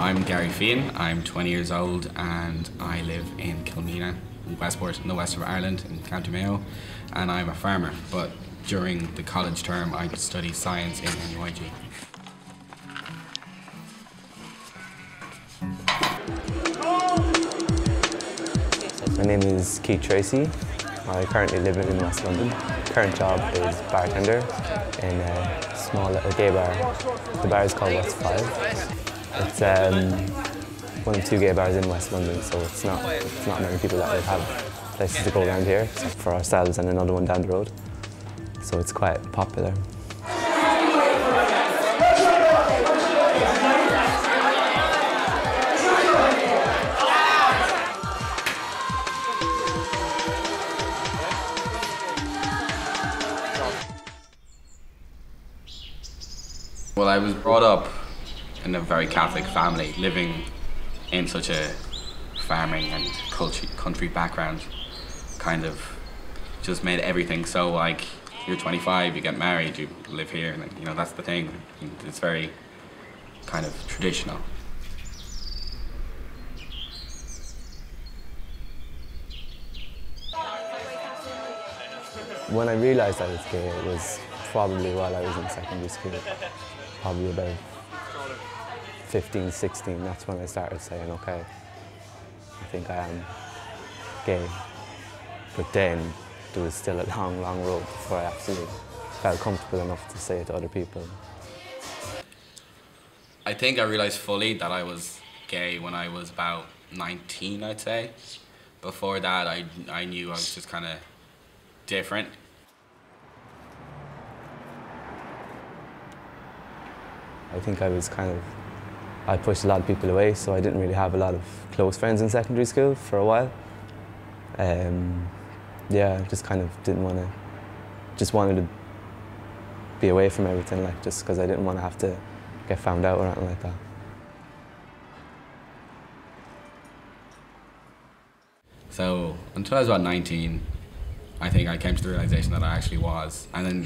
I'm Gary Fian, I'm 20 years old and I live in Kilmena, in Westport, in the west of Ireland, in County Mayo, and I'm a farmer, but during the college term I study science in NUIG. My name is Keith Tracy. I currently live in West London. Current job is bartender in a small little gay bar. The bar is called West 5. It's one of 2 gay bars in West London, so it's not many people that would have places to go around here, except for ourselves and another one down the road. So it's quite popular. Well, I was brought up in a very Catholic family, living in such a farming and country background kind of just made everything so, like, you're 25, you get married, you live here, and, you know, that's the thing. It's very kind of traditional. When I realised I was gay, it was probably while I was in secondary school, probably about 15, 16, that's when I started saying, okay, I think I am gay. But then there was still a long, long road before I actually felt comfortable enough to say it to other people. I think I realised fully that I was gay when I was about 19, I'd say. Before that, I knew I was just kind of different. I think I pushed a lot of people away, so I didn't really have a lot of close friends in secondary school for a while. Yeah, just kind of didn't want to, just wanted to be away from everything, like, just because I didn't want to have to get found out or anything like that. So until I was about 19, I think I came to the realisation that I actually was. And then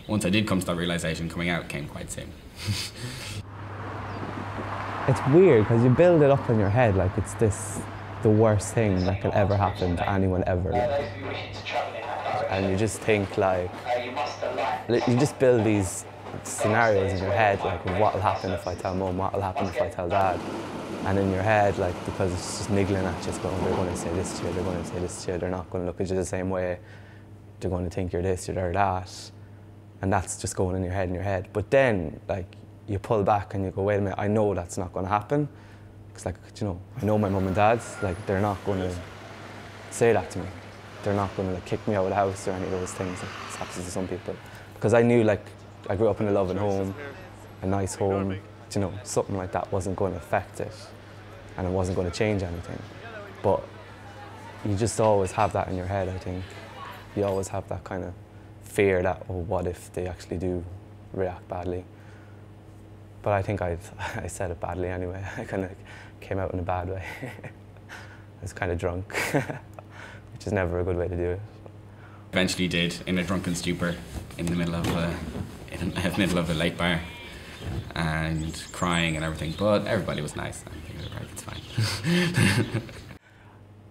once I did come to that realisation, coming out came quite soon. It's weird because you build it up in your head like it's the worst thing that could ever happen to anyone ever. And you just think, like, you just build these scenarios in your head, like, what will happen if I tell mum, what will happen if I tell dad. And in your head, like, because it's just niggling at you, it's going, they're going to say this to you, they're going to say this to you, they're not going to look at you the same way, they're going to think you're this, you're that. And that's just going in your head. But then, like, you pull back and you go, wait a minute, I know that's not going to happen. Because, like, you know, I know my mum and dad's, like, they're not going to say that to me. They're not going to, like, kick me out of the house or any of those things that happens to some people. Because I knew, like, I grew up in a loving home, a nice home, you know, something like that wasn't going to affect it and it wasn't going to change anything. But you just always have that in your head, I think. You always have that kind of fear that, oh, what if they actually do react badly? But I think I said it badly anyway. I kind of came out in a bad way. I was kind of drunk, which is never a good way to do it. Eventually did, in a drunken stupor, in the middle of a lake bar, and crying and everything. But everybody was nice. I think, right, it's fine.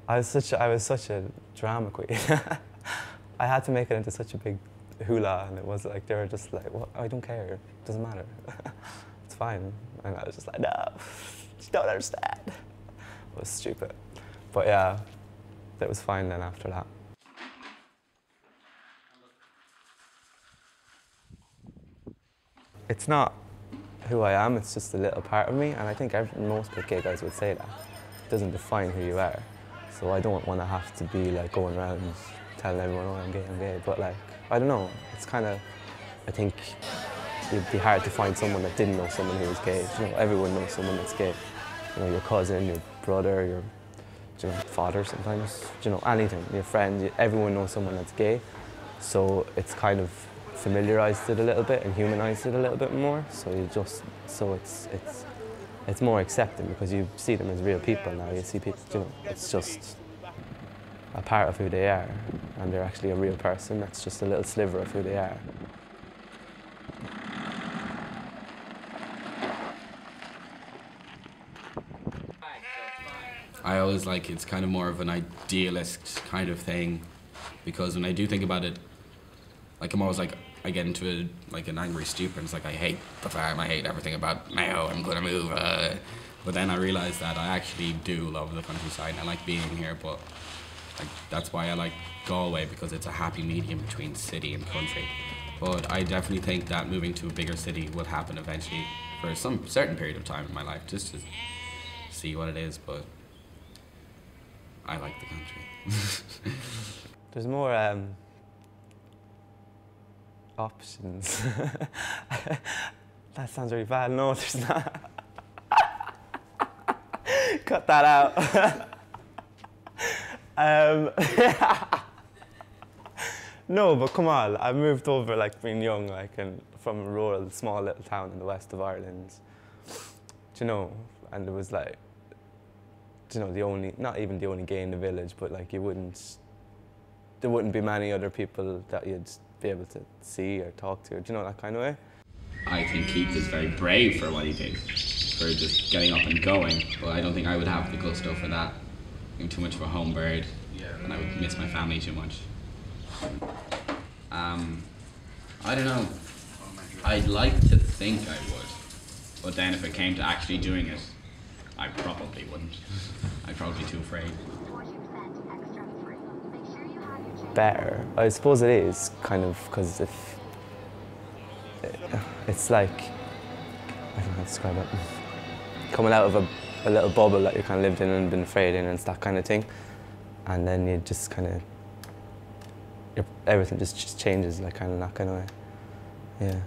I was such a drama queen. I had to make it into such a big hula, and it was like, they were just like, well, I don't care, it doesn't matter. It's fine. And I was just like, no, you don't understand. It was stupid. But yeah, that was fine then after that. It's not who I am, it's just a little part of me, and I think most gay guys would say that. It doesn't define who you are. So I don't want to have to be like going around telling everyone, oh, I'm gay, but, like, I don't know, it's kind of, I think it'd be hard to find someone that didn't know someone who was gay. You know, everyone knows someone that's gay. You know, your cousin, your brother, your, you know, father sometimes, you know, anything, your friend, everyone knows someone that's gay. So it's kind of familiarized it a little bit and humanized it a little bit more. So you just, so it's more accepted because you see them as real people now. You see people, you know, it's just a part of who they are, and they're actually a real person. That's just a little sliver of who they are. I always like it's kind of more of an idealist kind of thing, because when I do think about it, like I'm always like I get into an angry stupor, and it's like I hate the farm, I hate everything about Mayo, I'm gonna move. But then I realise that I actually do love the countryside and I like being here, but like that's why I like Galway, because it's a happy medium between city and country. But I definitely think that moving to a bigger city will happen eventually for some certain period of time in my life, just to see what it is, but I like the country. There's more options. That sounds really bad. No, there's not. Cut that out. No, but come on. I moved over like being young, like, and from a rural, small little town in the west of Ireland. Do you know? And it was like, do you know, the only, not even the only gay in the village, but like there wouldn't be many other people that you'd be able to see or talk to, do you know, that kind of way? I think Keith is very brave for what he did, for just getting up and going, but I don't think I would have the gusto for that. I'm too much of a home bird, and I would miss my family too much. I don't know. I'd like to think I would, but then if it came to actually doing it, I probably wouldn't. I'm probably too afraid. Better. I suppose it is, kind of, because if it's like, I don't know how to describe it. Coming out of a little bubble that you kind of lived in and been afraid in, and it's that kind of thing, and then you just kind of, everything just changes, like kind of that kind of way. Yeah.